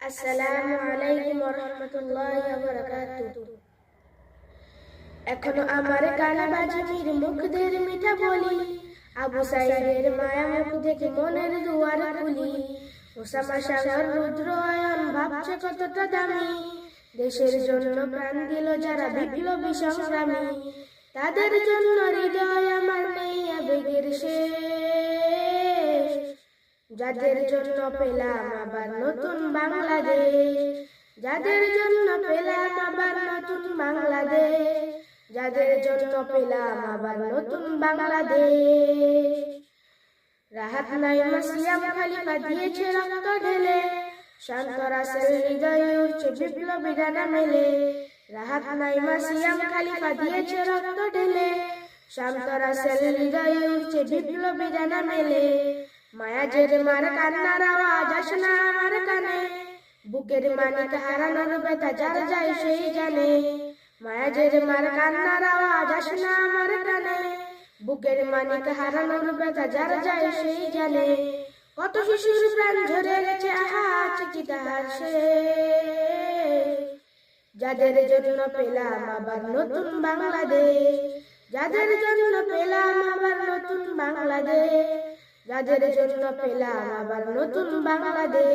আসসালামু আলাইকুম ওয়া রাহমাতুল্লাহি ওয়া বারাকাতুহু। এখনো আমার কানে বাজে মীর মুখদের মিঠা বলি, আবু সাঈদের মায়া মুখ দেখে মনের দুয়ার খুলি। ওসামা সাগর রুদ্র আয়ন ভাবছে কতটা দামি, দেশের জন্য প্রাণ দিল যারা বিপ্লবী সংগ্রামী। তাদের জন্য হৃদয় আমার নেই আবেগের শেষ, যাদের জন্য পেলাম আবার নতুন বাংলাদেশ, যাদের জন্য পেলাম আবার নতুন বাংলাদেশ, যাদের জন্য পেলাম আবার নতুন বাংলাদেশ। রাহাত নাইমা সিয়াম খলিফা দিয়েছে রক্ত ঢেলে, শান্ত রাসেল হৃদয়ে উঠছে বিপ্লবী ডানা মেলে। রাহাত নাইমা সিয়াম খলিফা দিয়েছে রক্ত ঢেলে, শান্ত রাসেল হৃদয়ে উঠছে বিপ্লবী ডানা মেলে। মায়াজের মার কান্নার আওয়াজ আসে না আমার কানে, বুকের মানিক হারানোর ব্যথা যার যায় সেই জানে। মায়াজের মার কান্নার আওয়াজ আসে না আমার কানে, বুকের মানিক হারানোর ব্যথা যার যায় সেই জানে। কত শিশুর প্রাণ ঝরে গেছে আহা চিঠি তাহার শেষ, যাদের জন্য পেলাম আবার নতুন বাংলাদেশ, যাদের জন্য পেলাম আবার নতুন বাংলাদেশ, যাদের জন্য পেলাম আবার নতুন বাংলাদেশ।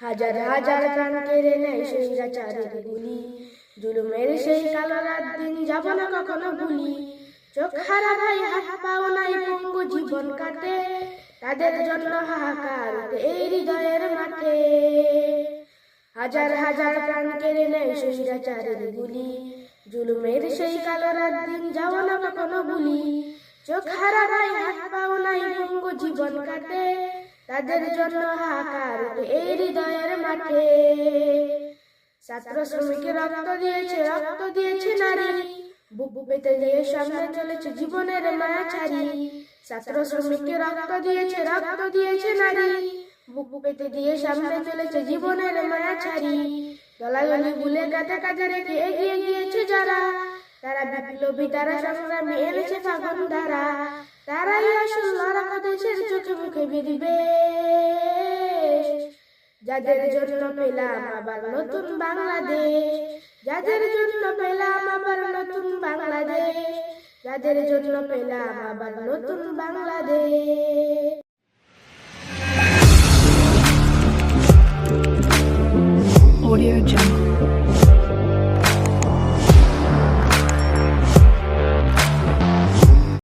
হাজার হাজার প্রাণ কেড়ে নেয় স্বৈরাচারের গুলি, জুলুমের সেই কালো রাত দিন যাব না কখনো ভুলি। চোখ হারা ভাই হাত পাও নাই পঙ্গু জীবন কাটে, তাদের জন্য হাহাকার এই হৃদয়ের মাঠে। হাজার হাজার প্রাণ কেড়ে নেয় স্বৈরাচারের গুলি, জুলুমের সেই কালো রাত দিন যাব না কখনো ভুলি। চোখ হারা ভাই হাত পাও নাই পঙ্গু জীবন কাটে, তাদের জন্য হাহাকার এই হৃদয়ের মাঠে। ছাত্র শ্রমিকের রক্ত দিয়েছে নারী, বুক পেতে দিয়ে সামনে চলেছে জীবনের মায়া ছাড়ি। ছাত্র শ্রমিকের রক্ত দিয়েছে নারী, বুক পেতে দিয়ে সামনে চলেছে জীবনের মায়া ছাড়ি। গলাগলি ভুলে কাঁধে কাঁধে রেখে এগিয়ে গিয়েছে যারা, তারা বিপ্লবী, তারা সংগ্রামী, এনেছে ফাগুন ধারা। তারাই আসল লড়াকু দেশের চোখে মুখে বিদ্বেষ, যাদের জন্য পেলাম আবার নতুন বাংলাদেশ, যাদের জন্য পেলাম আবার নতুন বাংলাদেশ, যাদের জন্য পেলাম আবার নতুন বাংলাদেশ। Audio Jungle.